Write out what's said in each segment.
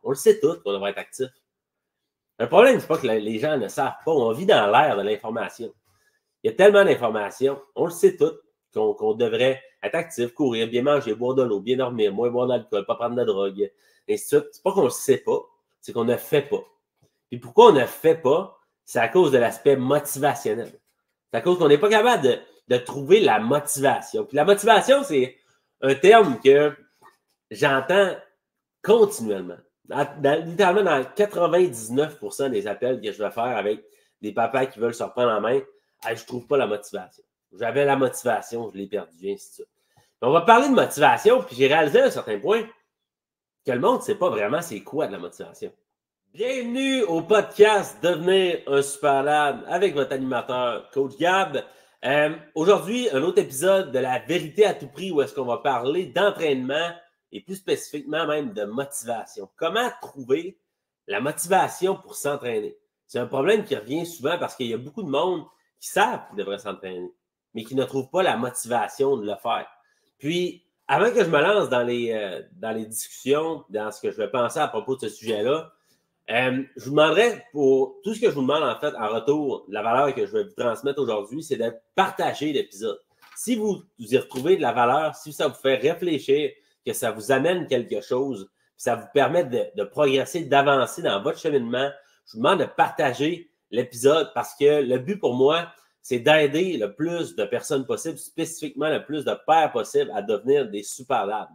On le sait tous qu'on devrait être actif. Le problème, c'est pas que les gens ne savent pas. On vit dans l'ère de l'information. Il y a tellement d'informations. On le sait tous qu'on devrait être actif, courir, bien manger, boire de l'eau, bien dormir, moins boire d'alcool, pas prendre de drogue, et ainsi de suite. C'est pas qu'on ne le sait pas, c'est qu'on ne fait pas. Puis pourquoi on ne fait pas? C'est à cause de l'aspect motivationnel. C'est à cause qu'on n'est pas capable de trouver la motivation. Puis la motivation, c'est un terme que j'entends continuellement. Littéralement, dans 99% des appels que je vais faire avec des papas qui veulent se reprendre en main, je ne trouve pas la motivation. J'avais la motivation, je l'ai perdue, ainsi de suite. On va parler de motivation, puis j'ai réalisé à un certain point que le monde ne sait pas vraiment c'est quoi de la motivation. Bienvenue au podcast Devenir un superlab avec votre animateur, Coach Gab. Aujourd'hui, un autre épisode de la vérité à tout prix où est-ce qu'on va parler d'entraînement et plus spécifiquement même de motivation. Comment trouver la motivation pour s'entraîner? C'est un problème qui revient souvent parce qu'il y a beaucoup de monde qui savent qu'ils devraient s'entraîner, mais qui ne trouvent pas la motivation de le faire. Puis, avant que je me lance dans les discussions, dans ce que je vais penser à propos de ce sujet-là, je vous demanderais, pour tout ce que je vous demande en fait en retour, la valeur que je vais vous transmettre aujourd'hui, c'est de partager l'épisode. Si vous y retrouvez de la valeur, si ça vous fait réfléchir, que ça vous amène quelque chose, ça vous permet de progresser, d'avancer dans votre cheminement, je vous demande de partager l'épisode parce que le but pour moi, c'est d'aider le plus de personnes possible, spécifiquement le plus de pairs possible à devenir des superlabs.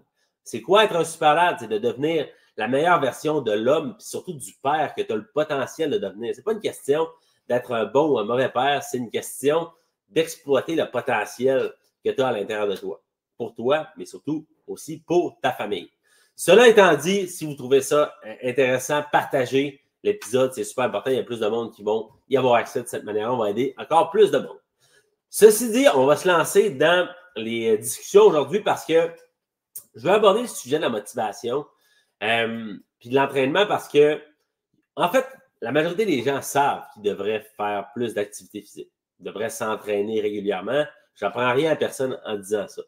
C'est quoi être un superlab? C'est de devenir la meilleure version de l'homme, puis surtout du père que tu as le potentiel de devenir. Ce n'est pas une question d'être un bon ou un mauvais père, c'est une question d'exploiter le potentiel que tu as à l'intérieur de toi. Pour toi, mais surtout aussi pour ta famille. Cela étant dit, si vous trouvez ça intéressant, partagez l'épisode, c'est super important. Il y a plus de monde qui vont y avoir accès de cette manière. On va aider encore plus de monde. Ceci dit, on va se lancer dans les discussions aujourd'hui parce que je vais aborder le sujet de la motivation puis de l'entraînement parce que, en fait, la majorité des gens savent qu'ils devraient faire plus d'activité physique. Ils devraient s'entraîner régulièrement. Je n'apprends rien à personne en disant ça.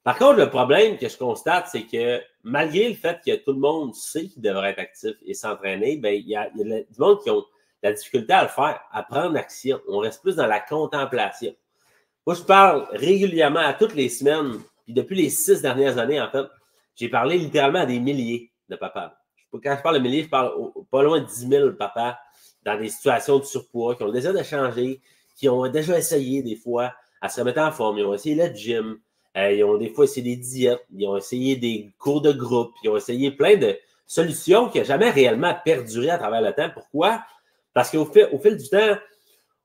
Par contre, le problème que je constate, c'est que malgré le fait que tout le monde sait qu'il devrait être actif et s'entraîner, bien, il y a du monde qui ont la difficulté à le faire, à prendre action. On reste plus dans la contemplation. Moi, je parle régulièrement à toutes les semaines, puis depuis les 6 dernières années, en fait, j'ai parlé littéralement à des milliers de papas. Quand je parle de milliers, je parle pas loin de 10 000 papas dans des situations de surpoids, qui ont le désir de changer, qui ont déjà essayé des fois à se remettre en forme, ils ont essayé le gym, ils ont des fois essayé des diètes, ils ont essayé des cours de groupe, ils ont essayé plein de solutions qui n'ont jamais réellement perduré à travers le temps. Pourquoi? Parce qu'au fil du temps,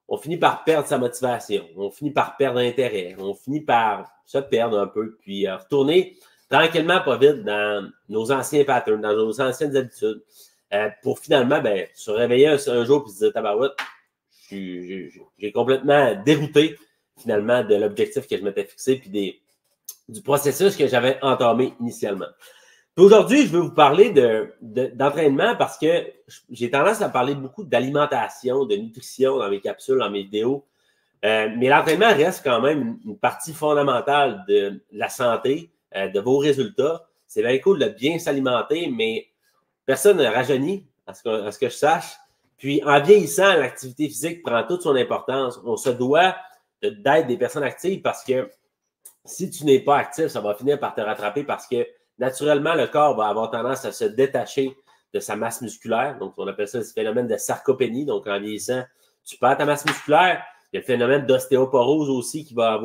on finit par perdre sa motivation, on finit par perdre l'intérêt, on finit par se perdre un peu, puis retourner tranquillement, pas vite, dans nos anciens patterns, dans nos anciennes habitudes, pour finalement se réveiller un jour et se dire « Tabarouette, j'ai complètement dérouté finalement de l'objectif que je m'étais fixé puis du processus que j'avais entamé initialement. » Puis aujourd'hui, je vais vous parler d'entraînement parce que j'ai tendance à parler beaucoup d'alimentation, de nutrition dans mes capsules, dans mes vidéos. Mais l'entraînement reste quand même une partie fondamentale de la santé, de vos résultats. C'est bien cool de bien s'alimenter, mais personne ne rajeunit, à ce que je sache. Puis en vieillissant, l'activité physique prend toute son importance. On se doit d'être des personnes actives parce que si tu n'es pas actif, ça va finir par te rattraper parce que naturellement, le corps va avoir tendance à se détacher de sa masse musculaire. Donc, on appelle ça le phénomène de sarcopénie. Donc, en vieillissant, tu perds ta masse musculaire. Il y a le phénomène d'ostéoporose aussi qui va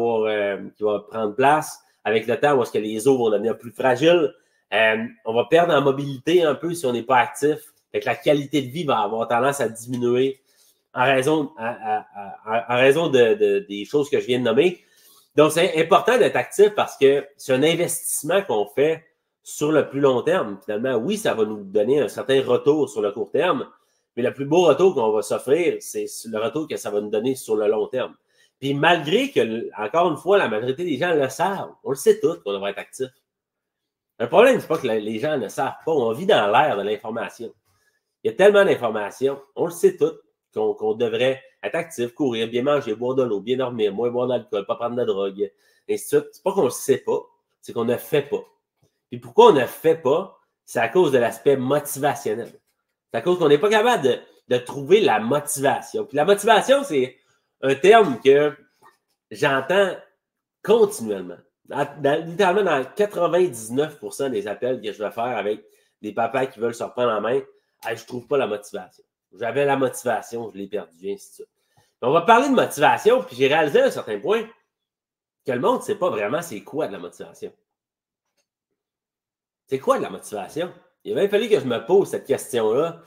prendre place avec le temps où est-ce que les os vont devenir plus fragiles. On va perdre en mobilité un peu si on n'est pas actif. Fait que la qualité de vie va avoir tendance à diminuer en raison des choses que je viens de nommer. Donc, c'est important d'être actif parce que c'est un investissement qu'on fait sur le plus long terme. Finalement, oui, ça va nous donner un certain retour sur le court terme, mais le plus beau retour qu'on va s'offrir, c'est le retour que ça va nous donner sur le long terme. Puis malgré que, encore une fois, la majorité des gens le savent, on le sait tous qu'on devrait être actif. Le problème, c'est pas que les gens ne savent pas, on vit dans l'ère de l'information. Il y a tellement d'informations, on le sait tous, qu'on devrait être actif, courir, bien manger, boire de l'eau, bien dormir, moins boire d'alcool, pas prendre de drogue, et ainsi de suite. C'est pas qu'on ne le sait pas, c'est qu'on ne fait pas. Puis pourquoi on ne fait pas? c'est à cause de l'aspect motivationnel. C'est à cause qu'on n'est pas capable de trouver la motivation. Puis la motivation, c'est un terme que j'entends continuellement. Littéralement, dans 99% des appels que je vais faire avec des papas qui veulent se reprendre en main, je ne trouve pas la motivation. J'avais la motivation, je l'ai perdue, ainsi de suite. On va parler de motivation, puis j'ai réalisé à un certain point que le monde ne sait pas vraiment c'est quoi de la motivation. C'est quoi de la motivation? Il a bien fallu que je me pose cette question-là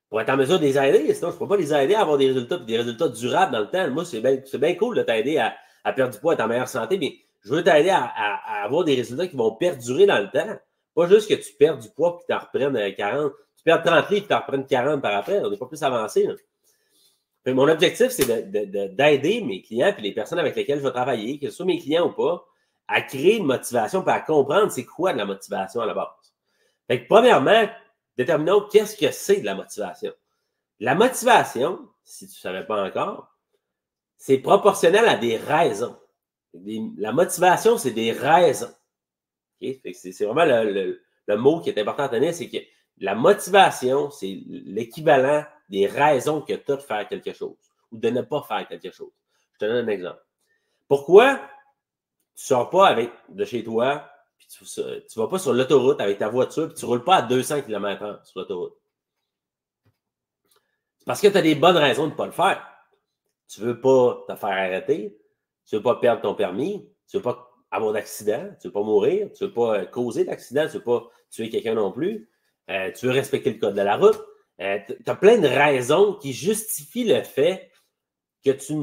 pour être en mesure de les aider. Sinon, je ne peux pas les aider à avoir des résultats durables dans le temps. Moi, c'est bien cool de t'aider à perdre du poids, à être en meilleure santé, mais je veux t'aider à avoir des résultats qui vont perdurer dans le temps. Pas juste que tu perds du poids et que tu en reprennes 40. Tu perds 30 livres et tu en reprennes 40 par après. On n'est pas plus avancé. Mon objectif, c'est d'aider mes clients et les personnes avec lesquelles je vais travailler, que ce soit mes clients ou pas, à créer une motivation et à comprendre c'est quoi de la motivation à la base. Fait que, premièrement, déterminons qu'est-ce que c'est de la motivation. La motivation, si tu ne savais pas encore, c'est proportionnel à des raisons. La motivation, c'est des raisons. Okay? C'est vraiment le mot qui est important à tenir, c'est que la motivation, c'est l'équivalent des raisons que tu as de faire quelque chose ou de ne pas faire quelque chose. Je te donne un exemple. Pourquoi tu ne sors pas de chez toi, puis tu ne vas pas sur l'autoroute avec ta voiture, puis tu ne roules pas à 200 km/h sur l'autoroute? C'est parce que tu as des bonnes raisons de ne pas le faire. Tu ne veux pas te faire arrêter, tu ne veux pas perdre ton permis, tu ne veux pas avoir d'accident, tu ne veux pas mourir, tu ne veux pas causer d'accident, tu ne veux pas tuer quelqu'un non plus, tu veux respecter le code de la route. Tu as plein de raisons qui justifient le fait que tu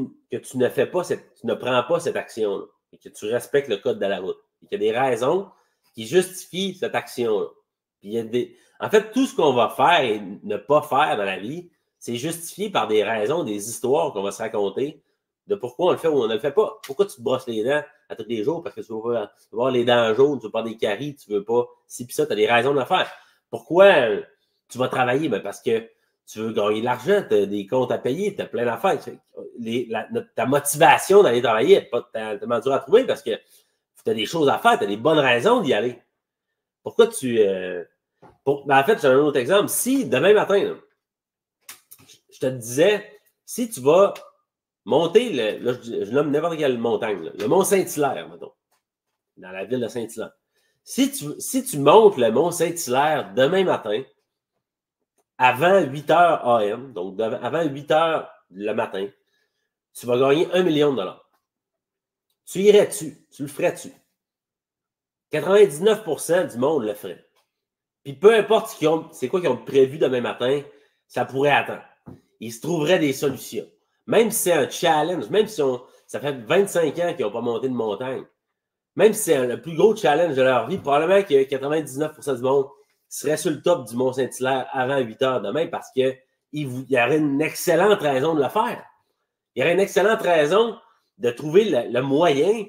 ne fais pas tu ne prends pas cette action-là et que tu respectes le code de la route. Et qu'il y a des raisons qui justifient cette action-là. Puis en fait, tout ce qu'on va faire et ne pas faire dans la vie, c'est justifié par des raisons, des histoires qu'on va se raconter de pourquoi on le fait ou on ne le fait pas. Pourquoi tu te brosses les dents à tous les jours? Parce que tu veux pas avoir les dents jaunes, tu veux pas des caries, tu veux pas ci pis ça, tu as des raisons de le faire. Pourquoi tu vas travailler? Ben parce que tu veux gagner de l'argent, tu as des comptes à payer, tu as plein d'affaires. Ta motivation d'aller travailler n'est pas tellement dure à trouver parce que tu as des choses à faire, tu as des bonnes raisons d'y aller. Pourquoi ben en fait, j'ai un autre exemple. Si demain matin, là, je te disais, si tu vas monter, je nomme n'importe quelle montagne, là, le mont Saint-Hilaire, mettons, dans la ville de Saint-Hilaire. Si tu montes le mont Saint-Hilaire demain matin, avant 8 h AM, donc avant 8 h le matin, tu vas gagner 1 million de dollars. Tu irais-tu? Tu le ferais-tu? 99% du monde le ferait. Puis peu importe c'est quoi qu'ils ont prévu demain matin, ça pourrait attendre. Ils se trouveraient des solutions. Même si c'est un challenge, même si ça fait 25 ans qu'ils n'ont pas monté de montagne, même si c'est le plus gros challenge de leur vie, probablement que 99% du monde serait sur le top du Mont-Saint-Hilaire avant 8 h demain parce qu'il y aurait une excellente raison de le faire. Il y aurait une excellente raison de trouver le moyen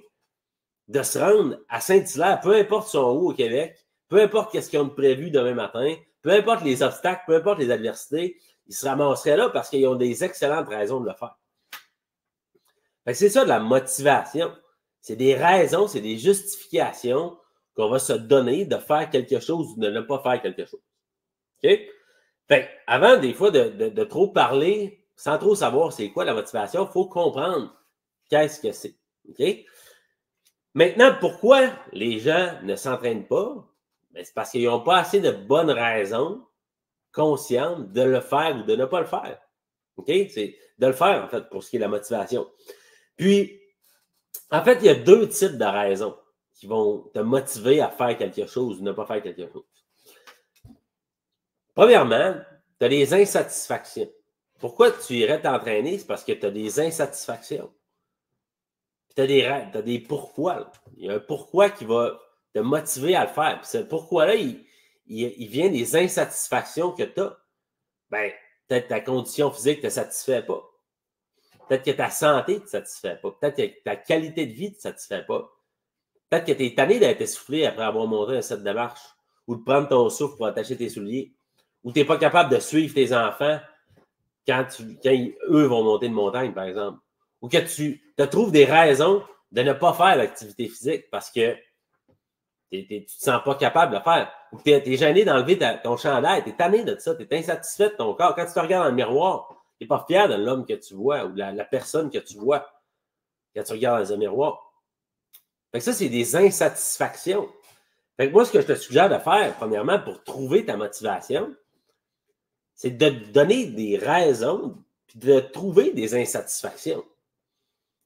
de se rendre à Saint-Hilaire, peu importe son où au Québec, peu importe ce qu'ils ont prévu demain matin, peu importe les obstacles, peu importe les adversités, ils se ramasseraient là parce qu'ils ont des excellentes raisons de le faire. C'est ça de la motivation. C'est des raisons, c'est des justifications qu'on va se donner de faire quelque chose ou de ne pas faire quelque chose. OK? Avant, des fois, de trop parler, sans trop savoir c'est quoi la motivation, il faut comprendre qu'est-ce que c'est. OK? Maintenant, pourquoi les gens ne s'entraînent pas? Ben, c'est parce qu'ils n'ont pas assez de bonnes raisons conscientes de le faire ou de ne pas le faire. OK? C'est de le faire, en fait, pour ce qui est de la motivation. Puis, en fait, il y a deux types de raisons qui vont te motiver à faire quelque chose ou ne pas faire quelque chose. Premièrement, tu as des insatisfactions. Pourquoi tu irais t'entraîner? C'est parce que tu as des insatisfactions. Puis tu as des pourquoi. Là. Il y a un pourquoi qui va te motiver à le faire. Puis ce pourquoi-là, il vient des insatisfactions que tu as. Ben, peut-être ta condition physique ne te satisfait pas. Peut-être que ta santé ne te satisfait pas. Peut-être que ta qualité de vie ne te satisfait pas. Peut-être que tu es tanné d'être essoufflé après avoir monté un set de marche ou de prendre ton souffle pour attacher tes souliers ou tu n'es pas capable de suivre tes enfants quand eux vont monter une montagne, par exemple. Ou que tu te trouves des raisons de ne pas faire l'activité physique parce que Tu ne te sens pas capable de le faire. Ou tu es gêné d'enlever ton chandail, tu es tanné de ça, tu es insatisfait de ton corps. Quand tu te regardes dans le miroir, tu n'es pas fier de l'homme que tu vois ou de la personne que tu vois quand tu regardes dans un miroir. Fait que ça, c'est des insatisfactions. Fait que moi, ce que je te suggère de faire, premièrement, pour trouver ta motivation, c'est de te donner des raisons puis de trouver des insatisfactions.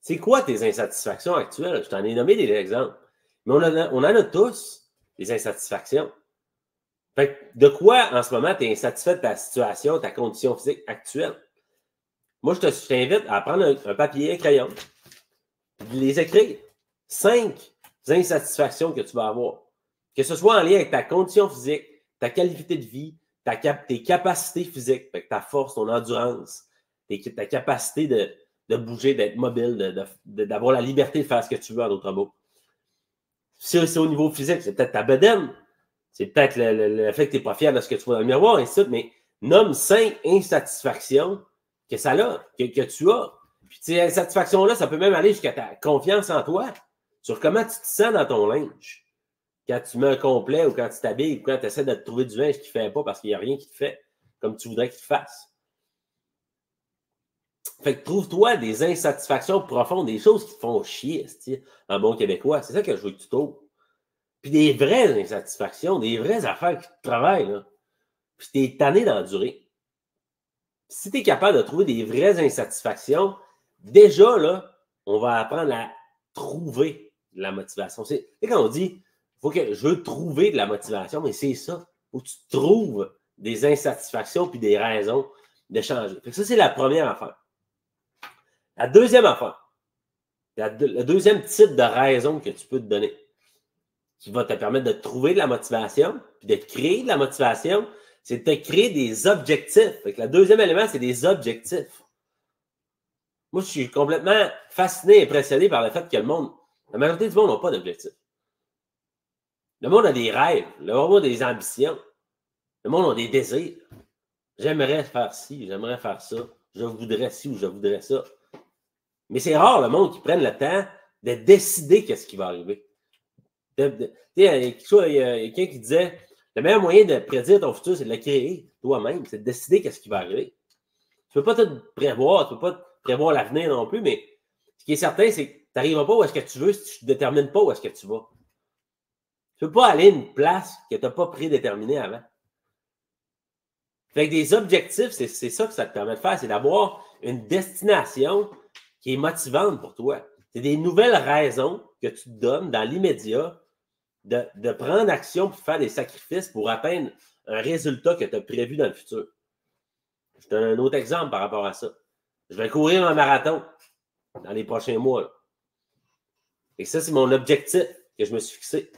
C'est quoi tes insatisfactions actuelles? Je t'en ai nommé des exemples. Mais on en a tous des insatisfactions. Fait que de quoi, en ce moment, tu es insatisfait de ta situation, ta condition physique actuelle? Moi, je t'invite à prendre un papier et un crayon, de les écrire. 5 insatisfactions que tu vas avoir. Que ce soit en lien avec ta condition physique, ta qualité de vie, tes capacités physiques, ta force, ton endurance, ta capacité de bouger, d'être mobile, d'avoir la liberté de faire ce que tu veux, en d'autres mots. Si c'est au niveau physique, c'est peut-être ta bedaine, c'est peut-être le fait que tu n'es pas fier de ce que tu vois dans le miroir, et ainsi de suite, mais nomme 5 insatisfactions que ça a, que tu as. Puis ces insatisfactions-là, ça peut même aller jusqu'à ta confiance en toi, sur comment tu te sens dans ton linge. Quand tu mets un complet ou quand tu t'habilles ou quand tu essaies de te trouver du linge qui ne fait pas parce qu'il n'y a rien qui te fait comme tu voudrais qu'il te fasse. Fait que trouve-toi des insatisfactions profondes, des choses qui te font chier, en bon québécois. C'est ça que je veux que tu trouves. Puis des vraies insatisfactions, des vraies affaires qui te travaillent, là. Puis tu es tanné d'endurer. Si tu es capable de trouver des vraies insatisfactions, déjà, là, on va apprendre à trouver de la motivation. C'est quand on dit faut que je veux trouver de la motivation, mais c'est ça. Il faut que tu trouves des insatisfactions puis des raisons de changer. Fait que ça, c'est la première affaire. La deuxième affaire, le deuxième type de raison que tu peux te donner, qui va te permettre de trouver de la motivation, puis de créer de la motivation, c'est de te créer des objectifs. Fait que le deuxième élément, c'est des objectifs. Moi, je suis complètement fasciné, impressionné par le fait que la majorité du monde n'a pas d'objectifs. Le monde a des rêves, le monde a des ambitions, le monde a des désirs. J'aimerais faire ci, j'aimerais faire ça, je voudrais ci ou je voudrais ça. Mais c'est rare le monde qui prenne le temps de décider qu'est-ce qui va arriver. Il y a quelqu'un qui disait le meilleur moyen de prédire ton futur, c'est de le créer toi-même, c'est de décider qu'est-ce qui va arriver. Tu ne peux pas te prévoir, tu ne peux pas prévoir l'avenir non plus, mais ce qui est certain, c'est que tu n'arriveras pas où est-ce que tu veux si tu ne détermines pas où est-ce que tu vas. Tu ne peux pas aller à une place que tu n'as pas prédéterminée avant. Fait que des objectifs, c'est ça que ça te permet de faire, c'est d'avoir une destination qui est motivante pour toi. C'est des nouvelles raisons que tu te donnes dans l'immédiat de prendre action pour faire des sacrifices pour atteindre un résultat que tu as prévu dans le futur. Je te donne un autre exemple par rapport à ça. Je vais courir un marathon dans les prochains mois. Là. Et ça, c'est mon objectif que je me suis fixé.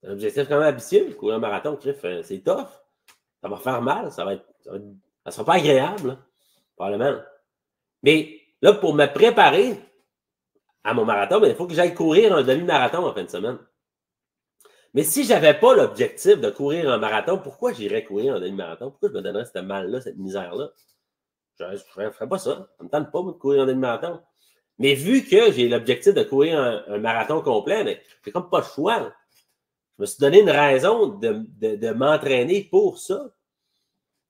C'est un objectif quand même ambitieux. Courir un marathon, c'est tough. Ça va faire mal. Ça ne sera pas agréable, là, probablement. Mais là, pour me préparer à mon marathon, il faut que j'aille courir un demi-marathon en fin de semaine. Mais si je n'avais pas l'objectif de courir un marathon, pourquoi j'irais courir un demi-marathon? Pourquoi je me donnerais ce mal-là, cette misère-là? Je ne ferais pas ça. Ça ne me tente pas, moi, de courir un demi-marathon. Mais vu que j'ai l'objectif de courir un marathon complet, j'ai comme pas le choix. Là. Je me suis donné une raison de m'entraîner pour ça.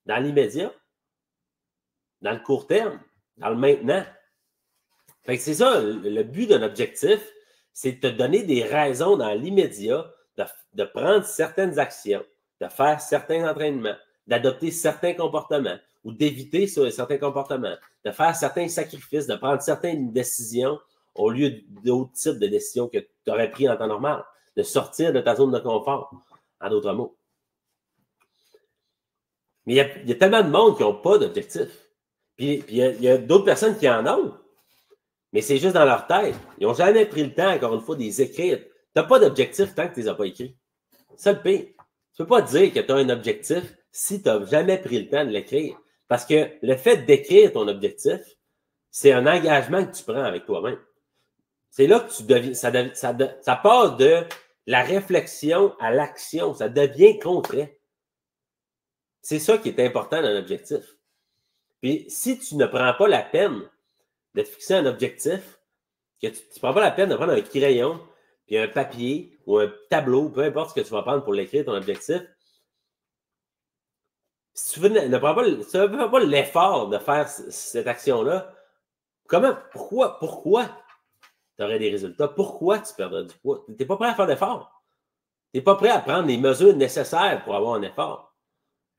Dans l'immédiat, dans le court terme, dans le maintenant. Fait que c'est ça, le but d'un objectif, c'est de te donner des raisons dans l'immédiat de prendre certaines actions, de faire certains entraînements, d'adopter certains comportements ou d'éviter certains comportements, de faire certains sacrifices, de prendre certaines décisions au lieu d'autres types de décisions que tu aurais pris en temps normal, de sortir de ta zone de confort, en d'autres mots. Mais il y a tellement de monde qui n'ont pas d'objectif. Puis il y a d'autres personnes qui en ont, mais c'est juste dans leur tête. Ils n'ont jamais pris le temps, encore une fois, de les écrire. Tu n'as pas d'objectif tant que tu ne les as pas écrits. C'est le pire. Tu ne peux pas dire que tu as un objectif si tu n'as jamais pris le temps de l'écrire. Parce que le fait d'écrire ton objectif, c'est un engagement que tu prends avec toi-même. C'est là que tu deviens. Ça passe de la réflexion à l'action. Ça devient concret. C'est ça qui est important dans l'objectif. Puis si tu ne prends pas la peine de te fixer un objectif, que tu ne prends pas la peine de prendre un crayon puis un papier ou un tableau, peu importe ce que tu vas prendre pour l'écrire, ton objectif, si tu ne fais pas l'effort de faire cette action-là, pourquoi tu aurais des résultats? Pourquoi tu perdrais du poids? Tu n'es pas prêt à faire d'effort. Tu n'es pas prêt à prendre les mesures nécessaires pour avoir un effort,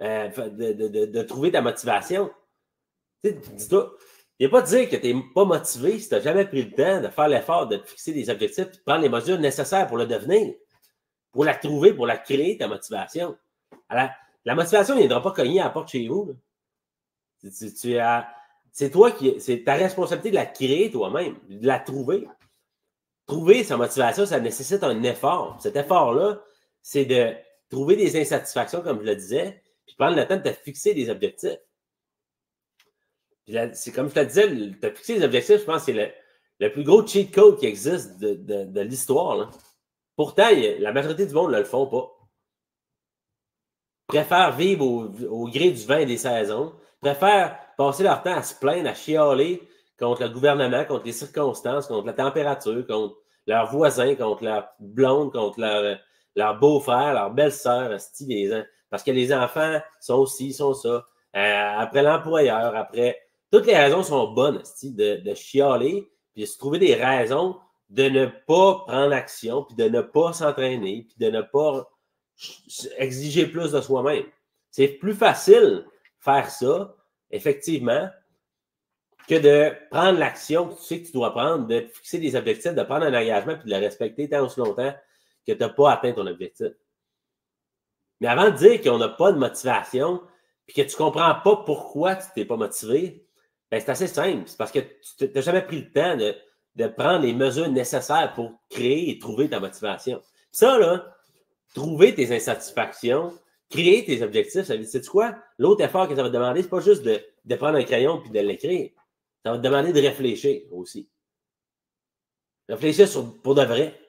de trouver ta motivation. Dis-toi, il ne pas dire que tu n'es pas motivé si tu n'as jamais pris le temps de faire l'effort de te fixer des objectifs et de prendre les mesures nécessaires pour le devenir, pour la trouver, pour la créer, ta motivation. La motivation ne viendra pas cogner à la porte chez vous. C'est toi c'est ta responsabilité de la créer toi-même, de la trouver. Trouver sa motivation, ça nécessite un effort. Cet effort-là, c'est de trouver des insatisfactions, comme je le disais, puis prendre le temps de te fixer des objectifs. C'est comme je te disais, te fixer des objectifs, je pense que c'est le plus gros cheat code qui existe de l'histoire. Pourtant, la majorité du monde ne le font pas. Préfèrent vivre au gré du vent et des saisons, préfèrent passer leur temps à se plaindre, à chialer contre le gouvernement, contre les circonstances, contre la température, contre leurs voisins, contre leur blonde, contre leur beau-frère, leur belle-sœur, parce que les enfants sont ci, sont ça, après l'employeur, après... Toutes les raisons sont bonnes, de chialer, puis de se trouver des raisons de ne pas prendre action, puis de ne pas s'entraîner, puis de ne pas exiger plus de soi-même. C'est plus facile faire ça, effectivement, que de prendre l'action que tu sais que tu dois prendre, de fixer des objectifs, de prendre un engagement, puis de le respecter tant aussi longtemps que tu n'as pas atteint ton objectif. Mais avant de dire qu'on n'a pas de motivation, puis que tu ne comprends pas pourquoi tu n'es pas motivé, ben c'est assez simple. C'est parce que tu n'as jamais pris le temps de prendre les mesures nécessaires pour créer et trouver ta motivation. Puis ça, là, trouver tes insatisfactions, créer tes objectifs, ça veut dire, sais-tu quoi? L'autre effort que ça va te demander, c'est pas juste de prendre un crayon et de l'écrire. Ça va te demander de réfléchir aussi. Réfléchir pour de vrai.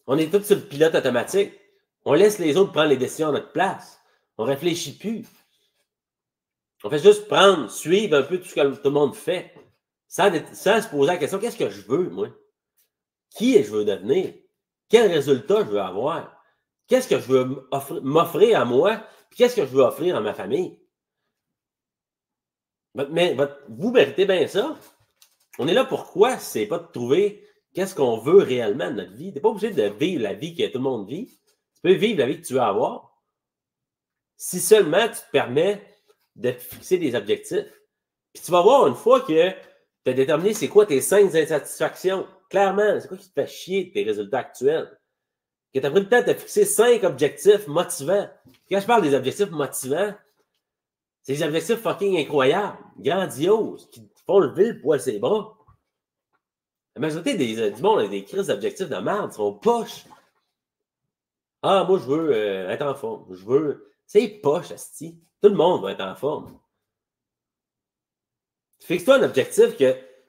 On est tous sur le pilote automatique. On laisse les autres prendre les décisions à notre place. On ne réfléchit plus. On fait juste suivre un peu tout ce que tout le monde fait, sans se poser la question, qu'est-ce que je veux, moi? Qui je veux devenir? Quel résultat je veux avoir? Qu'est-ce que je veux m'offrir à moi? Puis qu'est-ce que je veux offrir à ma famille? Mais vous méritez bien ça. On est là pourquoi? C'est pas de trouver qu'est-ce qu'on veut réellement de notre vie. Tu n'es pas obligé de vivre la vie que tout le monde vit. Tu peux vivre la vie que tu veux avoir. Si seulement tu te permets de te fixer des objectifs. Puis tu vas voir une fois que tu as déterminé c'est quoi tes 5 insatisfactions. Clairement, c'est quoi qui te fait chier de tes résultats actuels? Que tu as pris le temps de te fixer 5 objectifs motivants. Quand je parle des objectifs motivants, c'est des objectifs fucking incroyables, grandioses, qui te font lever le poil ses bras. La majorité du monde a des crises d'objectifs de merde, ils sont poches. Ah, moi, je veux être en forme. C'est poche, asti. Tout le monde va être en forme. Fixe-toi un objectif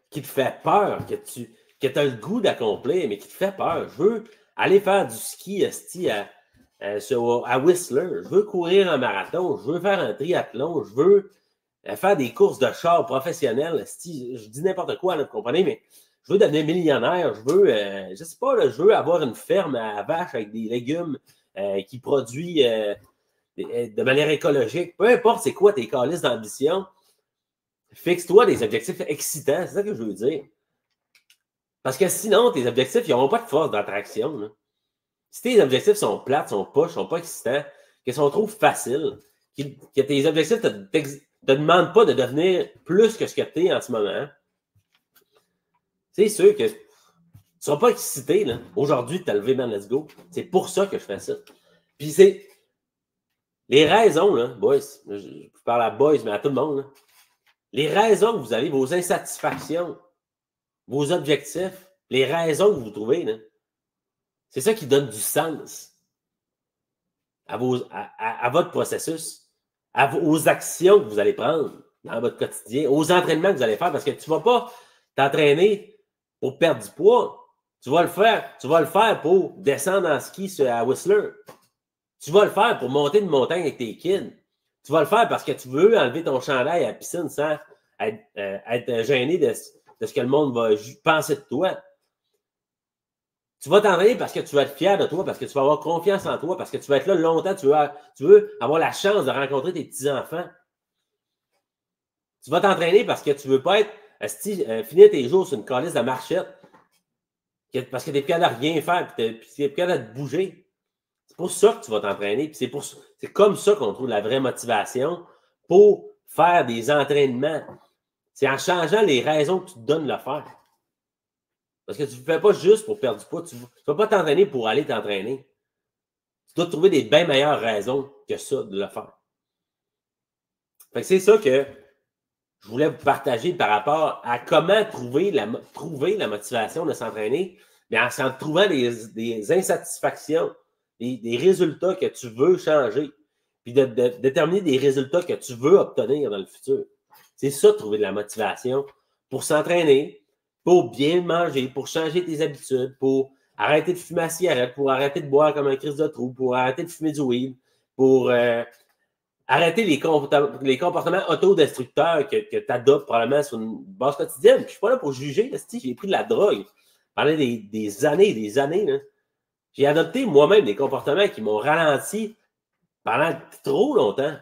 qui te fait peur, que tu as le goût d'accomplir, mais qui te fait peur. Je veux aller faire du ski, asti, à Whistler. Je veux courir un marathon. Je veux faire un triathlon. Je veux faire des courses de char professionnelles. Asti, je dis n'importe quoi, là, vous comprenez, mais je veux devenir millionnaire. Je veux, je sais pas, là, je veux avoir une ferme à vaches avec des légumes qui produit de manière écologique. Peu importe c'est quoi tes calices d'ambition, fixe-toi des objectifs excitants. C'est ça que je veux dire. Parce que sinon, tes objectifs, ils n'auront pas de force d'attraction. Là. Si tes objectifs sont plates, sont poches, sont pas excitants, qu'ils sont trop faciles, que tes objectifs ne te demandent pas de devenir plus que ce que tu es en ce moment, c'est sûr que tu ne seras pas excité. Aujourd'hui, tu t'as levé, man, let's go. C'est pour ça que je fais ça. Puis c'est les raisons, là, boys, je parle à boys, mais à tout le monde, là, les raisons que vous avez, vos insatisfactions, vos objectifs, les raisons que vous trouvez, là, c'est ça qui donne du sens à votre processus, aux actions que vous allez prendre dans votre quotidien, aux entraînements que vous allez faire, parce que tu ne vas pas t'entraîner pour perdre du poids. Tu vas le faire pour descendre en ski à Whistler. Tu vas le faire pour monter une montagne avec tes kids. Tu vas le faire parce que tu veux enlever ton chandail à la piscine sans être gêné de ce que le monde va penser de toi. Tu vas t'entraîner parce que tu vas être fier de toi, parce que tu vas avoir confiance en toi, parce que tu vas être là longtemps, tu veux avoir la chance de rencontrer tes petits-enfants. Tu vas t'entraîner parce que tu ne veux pas être finir tes jours sur une calice de marchette. Parce que tu n'es plus capable de rien faire, puis tu n'es plus capable de bouger. C'est pour ça que tu vas t'entraîner. C'est comme ça qu'on trouve la vraie motivation pour faire des entraînements. C'est en changeant les raisons que tu te donnes de le faire. Parce que tu ne le fais pas juste pour perdre du poids. Tu ne vas pas t'entraîner pour aller t'entraîner. Tu dois trouver des bien meilleures raisons que ça de le faire. Fait que c'est ça que je voulais vous partager par rapport à comment trouver la motivation de s'entraîner, mais en trouvant des insatisfactions, des résultats que tu veux changer, puis de déterminer des résultats que tu veux obtenir dans le futur. C'est ça, trouver de la motivation pour s'entraîner, pour bien manger, pour changer tes habitudes, pour arrêter de fumer la cigarette, pour arrêter de boire comme un Christ de trou, pour arrêter de fumer du weed, pour arrêter les comportements autodestructeurs que tu adoptes probablement sur une base quotidienne. Je ne suis pas là pour juger, j'ai pris de la drogue pendant des années. Là. J'ai adopté moi-même des comportements qui m'ont ralenti pendant trop longtemps.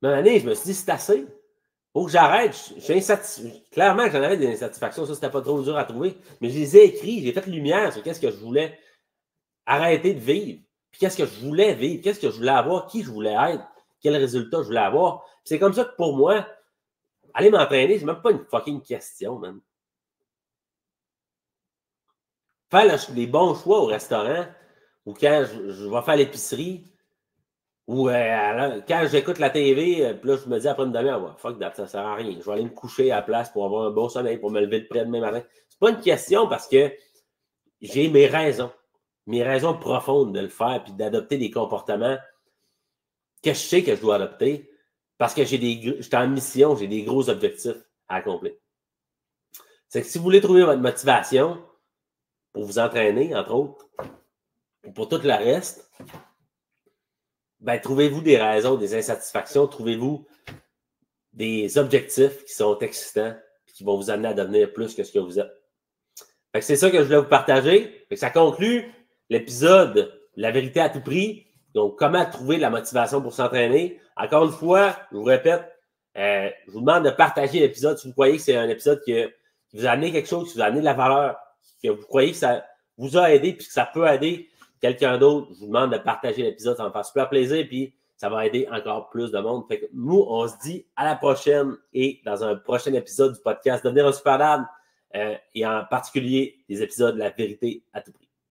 Mais une année, je me suis dit, c'est assez. Il faut que j'arrête. Je suis insatisfait. Clairement, j'en avais des insatisfactions. Ça, c'était pas trop dur à trouver. Mais je les ai écrits. J'ai fait lumière sur qu'est-ce que je voulais arrêter de vivre. Puis qu'est-ce que je voulais vivre, qu'est-ce que je voulais avoir, qui je voulais être, quel résultat je voulais avoir. C'est comme ça que pour moi, aller m'entraîner, c'est même pas une fucking question, man. Faire les bons choix au restaurant ou quand je vais faire l'épicerie ou quand j'écoute la TV, puis là, je me dis après une demi-heure, ouais, fuck that, ça sert à rien. Je vais aller me coucher à la place pour avoir un bon sommeil, pour me lever de près demain matin. C'est pas une question parce que j'ai mes raisons profondes de le faire puis d'adopter des comportements que je sais que je dois adopter parce que je suis en mission, j'ai des gros objectifs à accomplir. C'est que si vous voulez trouver votre motivation pour vous entraîner, entre autres, ou pour tout le reste, ben, trouvez-vous des raisons, des insatisfactions, trouvez-vous des objectifs qui sont excitants et qui vont vous amener à devenir plus que ce que vous êtes. Fait que c'est ça que je voulais vous partager. Fait que ça conclut l'épisode La vérité à tout prix. Donc, comment trouver la motivation pour s'entraîner. Encore une fois, je vous répète, je vous demande de partager l'épisode si vous croyez que c'est un épisode qui vous a amené quelque chose, qui vous a amené de la valeur, que vous croyez que ça vous a aidé puis que ça peut aider quelqu'un d'autre. Je vous demande de partager l'épisode, ça va me faire super plaisir puis ça va aider encore plus de monde. Fait que nous, on se dit à la prochaine et dans un prochain épisode du podcast Devenir un super dad et en particulier des épisodes de La vérité à tout prix.